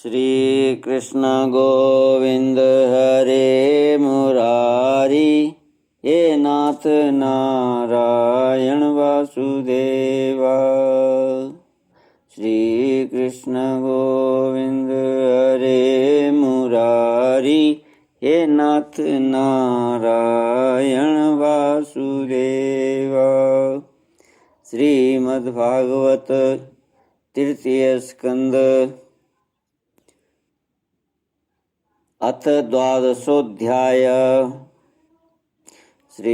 श्री कृष्ण गोविंद हरे मुरारी, हे नाथ नारायण वासुदेवा। श्री कृष्ण गोविंद हरे मुरारी, हे नाथ नारायण वासुदेवा। श्रीमद्भागवत तृतीय स्कंद अथ द्वादशोऽध्याय। श्री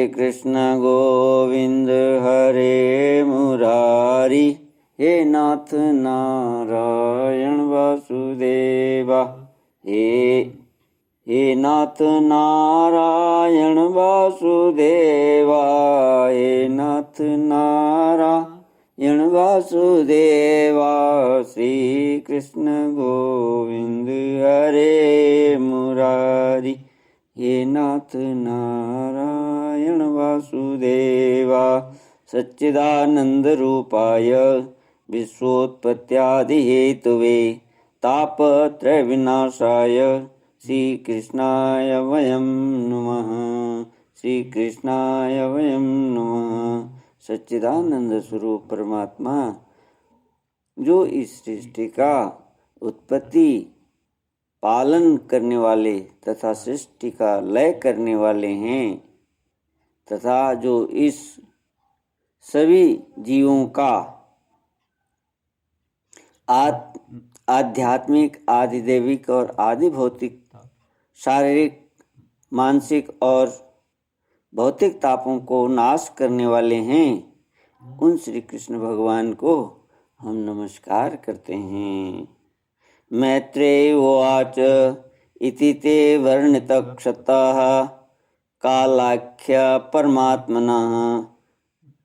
कृष्ण गोविंद हरे मुरारी, हे नाथ नारायण वासुदेवा। हे नाथ नारायण वासुदेवा, हे नाथ नारायण वासुदेवा। श्री कृष्ण गोविंद हरे मुरारी, हे नाथ नारायण वासुदेवा। सच्चिदानंद रूपाय विश्वोत्पत्त्यादिहेतवे तापत्रय विनाशाय श्री कृष्णाय वयं नमः। श्री कृष्णाय वयं नमः। सच्चिदानंद स्वरूप परमात्मा जो इस सृष्टि का उत्पत्ति पालन करने वाले तथा सृष्टि का लय करने वाले हैं, तथा जो इस सभी जीवों का आध्यात्मिक, आदिदैविक और आदि भौतिक, शारीरिक, मानसिक और भौतिक तापों को नाश करने वाले हैं, उन श्री कृष्ण भगवान को हम नमस्कार करते हैं। मैत्रेय उवाच इति ते वर्णितक्षतः कालाख्य परमात्मनः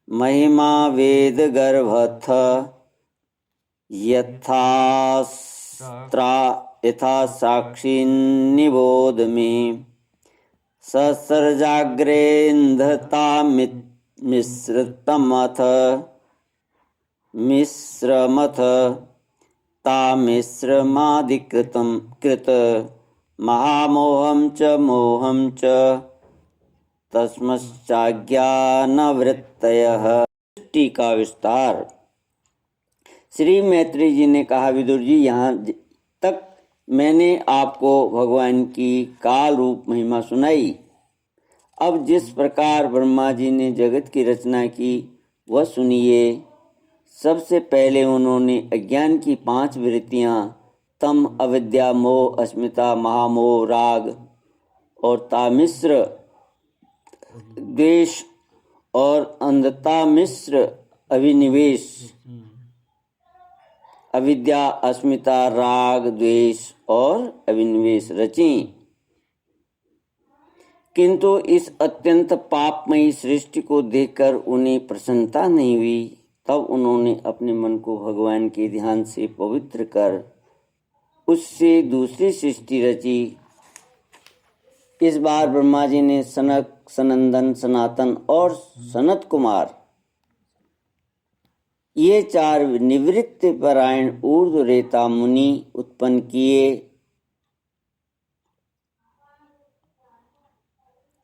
महिमा वेदगर्भथ यथा साक्षी निबोध मे। ससर्जाग्रेन्धता मिश्रमथ तामिश्रमादिकृतं कृत महामोहं च मोहं च तस्मच्चाज्ञानवृत्तयः। सृष्टि का विस्तार। श्री मैत्रेय जी ने कहा, विदुर जी, यहाँ तक मैंने आपको भगवान की काल रूप महिमा सुनाई। अब जिस प्रकार ब्रह्मा जी ने जगत की रचना की वह सुनिए। सबसे पहले उन्होंने अज्ञान की 5 वृत्तियां तम, अविद्या, मोह, अस्मिता, महामोह, राग और तामिश्र द्वेष और अंधता मिश्र अभिनिवेश, अविद्या, अस्मिता, राग, द्वेष और अभिनिवेश रची। किंतु इस अत्यंत पापमयी सृष्टि को देखकर उन्हें प्रसन्नता नहीं हुई। तब उन्होंने अपने मन को भगवान के ध्यान से पवित्र कर उससे दूसरी सृष्टि रची। इस बार ब्रह्मा जी ने सनक, सनंदन, सनातन और सनत कुमार, ये 4 निवृत्ति परायण ऊर्ध्वरेता मुनि उत्पन्न किए।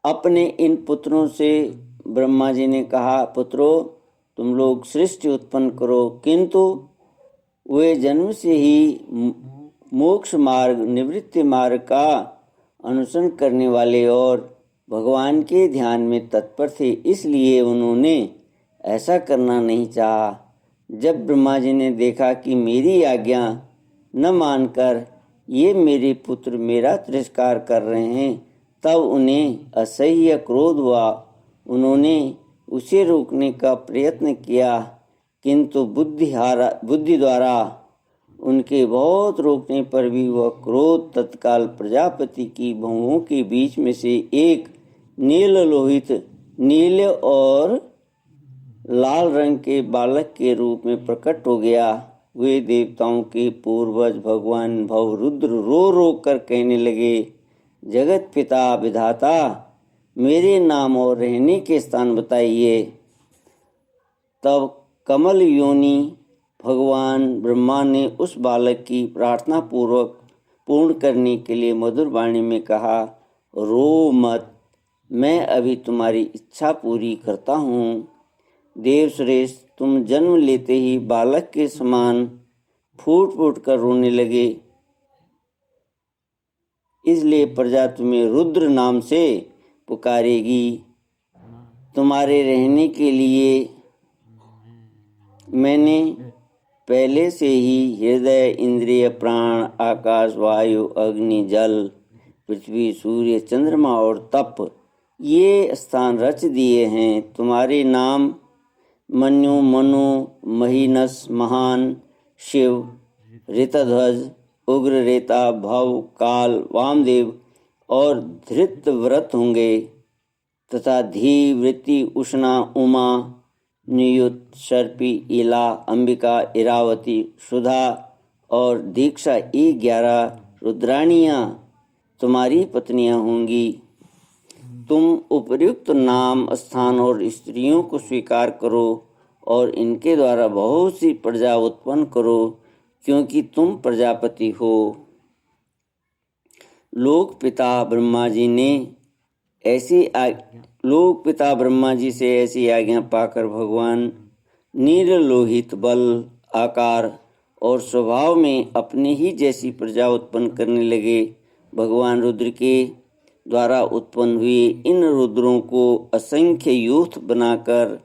अपने इन पुत्रों से ब्रह्मा जी ने कहा, पुत्रों, तुम लोग सृष्टि उत्पन्न करो। किंतु वे जन्म से ही मोक्ष मार्ग, निवृत्ति मार्ग का अनुसरण करने वाले और भगवान के ध्यान में तत्पर थे, इसलिए उन्होंने ऐसा करना नहीं चाहा। जब ब्रह्मा जी ने देखा कि मेरी आज्ञा न मानकर ये मेरे पुत्र मेरा तिरस्कार कर रहे हैं, तब उन्हें असह्य क्रोध हुआ। उन्होंने उसे रोकने का प्रयत्न किया, किंतु बुद्धि द्वारा उनके बहुत रोकने पर भी वह क्रोध तत्काल प्रजापति की भुवों के बीच में से एक नीललोहित, नील और लाल रंग के बालक के रूप में प्रकट हो गया। वे देवताओं के पूर्वज भगवान भवरुद्र रो रो कर कहने लगे, जगत पिता विधाता, मेरे नाम और रहने के स्थान बताइए। तब कमल योनि भगवान ब्रह्मा ने उस बालक की प्रार्थना पूर्वक पूर्ण करने के लिए मधुर वाणी में कहा, रो मत, मैं अभी तुम्हारी इच्छा पूरी करता हूँ। देवश्रेष्ठ, तुम जन्म लेते ही बालक के समान फूट फूट कर रोने लगे, इसलिए प्रजा तुम्हें रुद्र नाम से पुकारेगी। तुम्हारे रहने के लिए मैंने पहले से ही हृदय, इंद्रिय, प्राण, आकाश, वायु, अग्नि, जल, पृथ्वी, सूर्य, चंद्रमा और तप ये स्थान रच दिए हैं। तुम्हारे नाम मन्यु, मनु, महीनस, महान, शिव, ऋतध्वज, उग्र रेता, भव, काल, वामदेव और धृतव्रत होंगे तथा धी, वृत्ति, उष्णा, उमा, नियुत, सर्पी, इला, अंबिका, इरावती, सुधा और दीक्षा, ये 11 रुद्राणियाँ तुम्हारी पत्नियाँ होंगी। तुम उपर्युक्त नाम, स्थान और स्त्रियों को स्वीकार करो और इनके द्वारा बहुत सी प्रजा उत्पन्न करो, क्योंकि तुम प्रजापति हो। लोक पिता ब्रह्मा जी से ऐसी आज्ञा पाकर भगवान नीललोहित बल, आकार और स्वभाव में अपने ही जैसी प्रजा उत्पन्न करने लगे। भगवान रुद्र के द्वारा उत्पन्न हुए इन रुद्रों को असंख्य यूथ बनाकर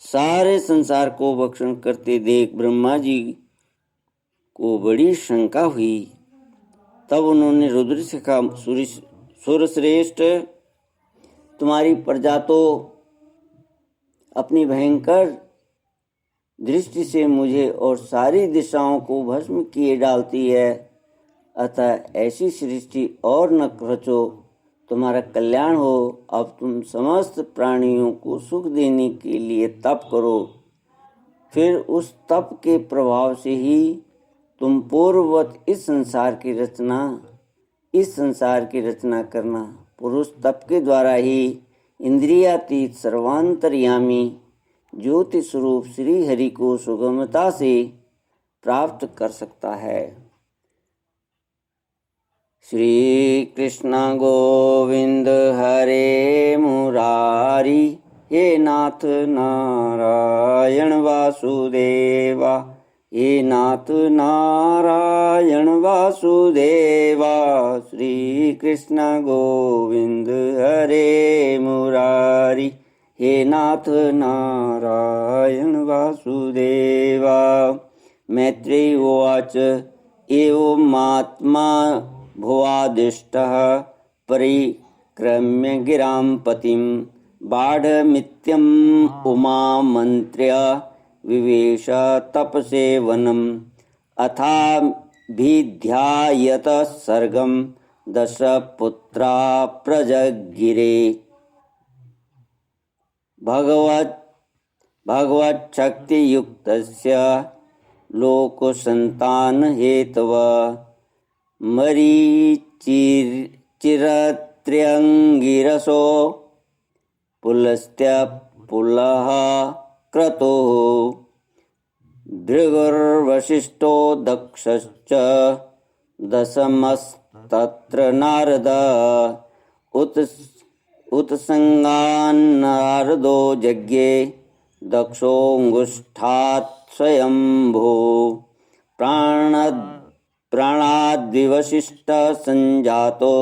सारे संसार को भक्षण करते देख ब्रह्मा जी को बड़ी शंका हुई। तब उन्होंने रुद्र से कहा, सूर्यश्रेष्ठ, तुम्हारी प्रजा तो अपनी भयंकर दृष्टि से मुझे और सारी दिशाओं को भस्म किए डालती है, अतः ऐसी सृष्टि और न रचो, तुम्हारा कल्याण हो। अब तुम समस्त प्राणियों को सुख देने के लिए तप करो, फिर उस तप के प्रभाव से ही तुम पूर्ववत इस संसार की रचना करना। पुरुष तप के द्वारा ही इंद्रियातीत सर्वांतर्यामी ज्योति स्वरूप श्री हरि को सुगमता से प्राप्त कर सकता है। श्री कृष्ण गोविंद हरे मुरारी, हे नाथ नारायण वासुदेवा, हे नाथ नारायण वासुदेवा। श्री कृष्ण गोविंद हरे मुरारी, हे नाथ नारायण वासुदेवा। मैत्रेयी उवाच, एवमात्मा भुवादिष्टः परिक्रम्य गिरां पतिं बाढमित्यम् उमामन्त्र्य विवेश तपसे वनम् अथाभिध्यायत सर्गं 10 पुत्रा प्रजगिरे। भगवच्छक्तियुक्तस्य लोकसन्तान हेतव मरीचिरत्र्यङ्गिरसो पुलस्त्य पुलः क्रतुः भृगुर्वसिष्ठो दक्षश्च दशमस्तत्र नारद उत्संगान् नारदो यज्ञे दक्षोऽङ्गुष्ठात् स्वयंभू प्राणाद्विवशिष्ट संजातो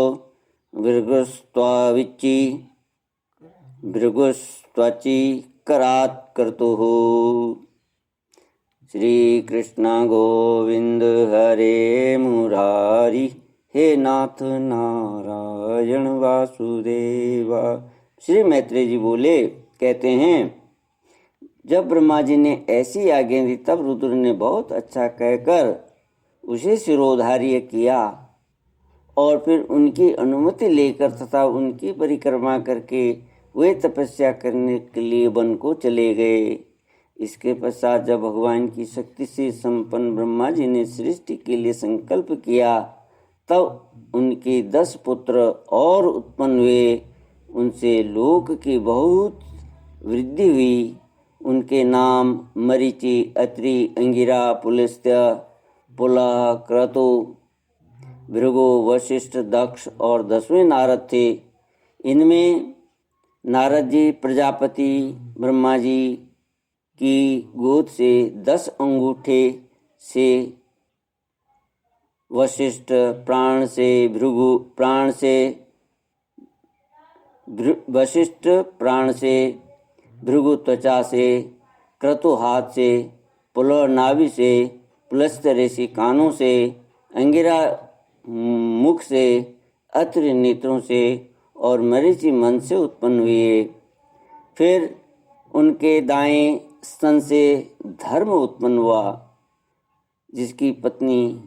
भृगुस्त्वचि करात् क्रतुः। श्री कृष्ण गोविंद हरे मुरारी, हे नाथ नारायण वासुदेवा। श्री मैत्रेय जी बोले, कहते हैं, जब ब्रह्मा जी ने ऐसी आज्ञा दी तब रुद्र ने बहुत अच्छा कहकर उसे शिरोधार्य किया और फिर उनकी अनुमति लेकर तथा उनकी परिक्रमा करके वे तपस्या करने के लिए वन को चले गए। इसके पश्चात जब भगवान की शक्ति से संपन्न ब्रह्मा जी ने सृष्टि के लिए संकल्प किया तब उनके 10 पुत्र और उत्पन्न हुए। उनसे लोक की बहुत वृद्धि हुई। उनके नाम मरीचि, अत्रि, अंगिरा, पुलस्त्य, पुलह, क्रतु, भृगु, वशिष्ठ, दक्ष और 10वें नारद थे। इनमें नारद जी प्रजापति ब्रह्मा जी की गोद से 10 अंगूठे से, वशिष्ठ प्राण से, वशिष्ठ प्राण से, भृगु त्वचा से, क्रतु हाथ से, पुलह नाभि से, पुलस्त्य ऋषि कानों से, अंगिरा मुख से, अत्रि नेत्रों से और मरीचि मन से उत्पन्न हुए। फिर उनके दाएं स्तन से धर्म उत्पन्न हुआ, जिसकी पत्नी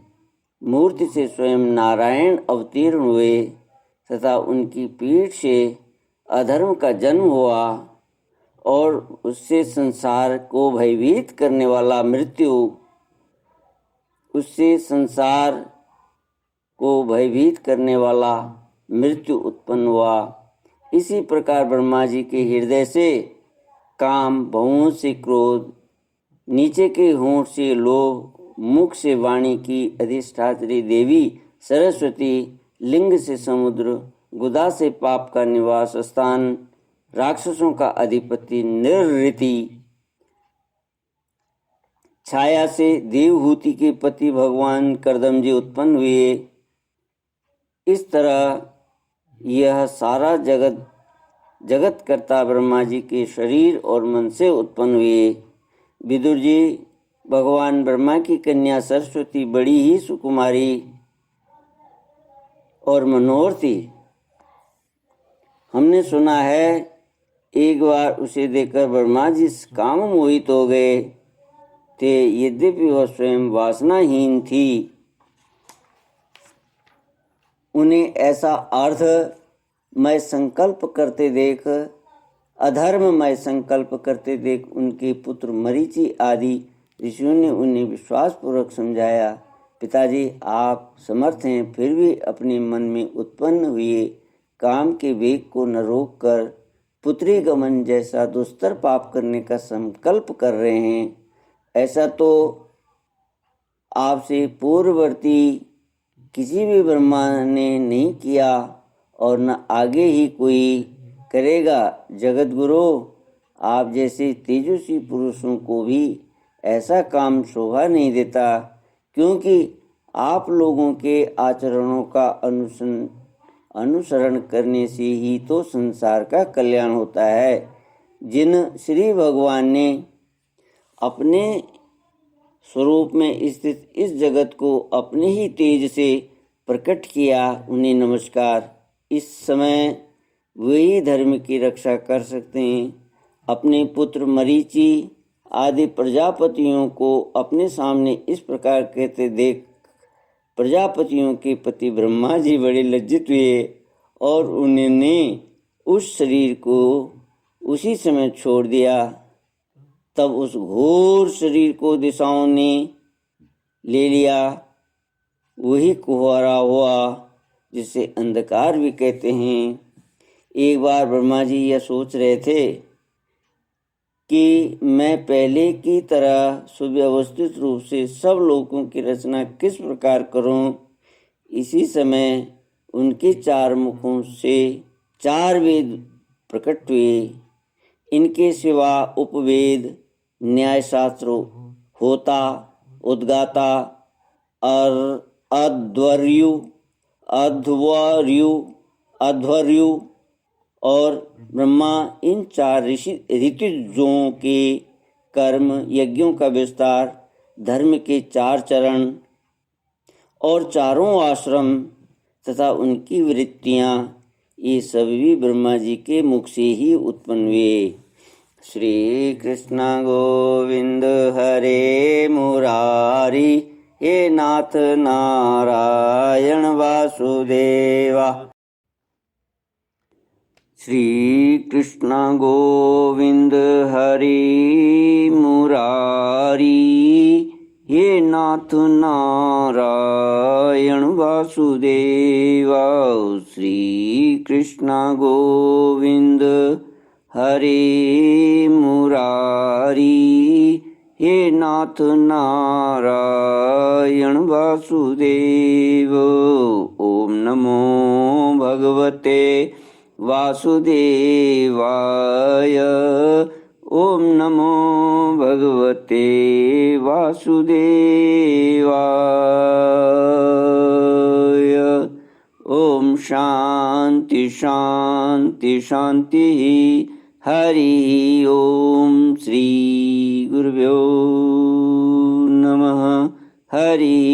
मूर्ति से स्वयं नारायण अवतीर्ण हुए, तथा उनकी पीठ से अधर्म का जन्म हुआ और उससे संसार को भयभीत करने वाला मृत्यु उत्पन्न हुआ। इसी प्रकार ब्रह्मा जी के हृदय से काम, भवों से क्रोध, नीचे के होंठ से लोभ, मुख से वाणी की अधिष्ठात्री देवी सरस्वती, लिंग से समुद्र, गुदा से पाप का निवास स्थान, राक्षसों का अधिपति निरृति, छाया से देवहूति के पति भगवान कर्दम जी उत्पन्न हुए। इस तरह यह सारा जगत कर्ता ब्रह्मा जी के शरीर और मन से उत्पन्न हुए। विदुर जी भगवान ब्रह्मा की कन्या सरस्वती बड़ी ही सुकुमारी और मनोहर थी। हमने सुना है एक बार उसे देखकर ब्रह्मा जी काम मोहित हो गए थे, यद्यपि वह स्वयं वासनाहीन थी। उन्हें ऐसा अधर्ममय संकल्प करते देख उनके पुत्र मरीचि आदि ऋषियों ने उन्हें विश्वासपूर्वक समझाया, पिताजी आप समर्थ हैं, फिर भी अपने मन में उत्पन्न हुए काम के वेग को न रोक कर पुत्री गमन जैसा दुस्तर पाप करने का संकल्प कर रहे हैं। ऐसा तो आपसे पूर्ववर्ती किसी भी ब्रह्मा ने नहीं किया और न आगे ही कोई करेगा। जगत गुरु, आप जैसे तेजस्वी पुरुषों को भी ऐसा काम शोभा नहीं देता, क्योंकि आप लोगों के आचरणों का अनुसरण करने से ही तो संसार का कल्याण होता है। जिन श्री भगवान ने अपने स्वरूप में स्थित इस जगत को अपने ही तेज से प्रकट किया, उन्हें नमस्कार। इस समय वही धर्म की रक्षा कर सकते हैं। अपने पुत्र मरीचि आदि प्रजापतियों को अपने सामने इस प्रकार कहते देख प्रजापतियों के पति ब्रह्मा जी बड़े लज्जित हुए और उन्होंने उस शरीर को उसी समय छोड़ दिया। तब उस घोर शरीर को दिशाओं ने ले लिया। वही कुहरा हुआ जिसे अंधकार भी कहते हैं। एक बार ब्रह्मा जी यह सोच रहे थे कि मैं पहले की तरह सुव्यवस्थित रूप से सब लोगों की रचना किस प्रकार करूं। इसी समय उनके 4 मुखों से 4 वेद प्रकट हुए। इनके सिवा उपवेद, न्यायशास्त्र, होता, उद्गाता, अध्वर्यु और ब्रह्मा, इन 4 ऋतुजों के कर्म, यज्ञों का विस्तार, धर्म के 4 चरण और 4 आश्रम तथा उनकी वृत्तियाँ, ये सभी ब्रह्मा जी के मुख से ही उत्पन्न हुए। श्री कृष्ण गोविंद हरे मुरारी, हे नाथ नारायण वासुदेवा। श्री कृष्ण गोविंद हरे मुरारी, हे नाथ नारायण वासुदेवा। श्री कृष्ण गोविंद हरे मुरारी हे नाथ नारायण वासुदेव। ओम नमो भगवते वासुदेवाय। ओम नमो भगवते वासुदेवाय। ओम शांति शांति शांति। हरि ओम। श्री गुरुभ्यो नमः। हरि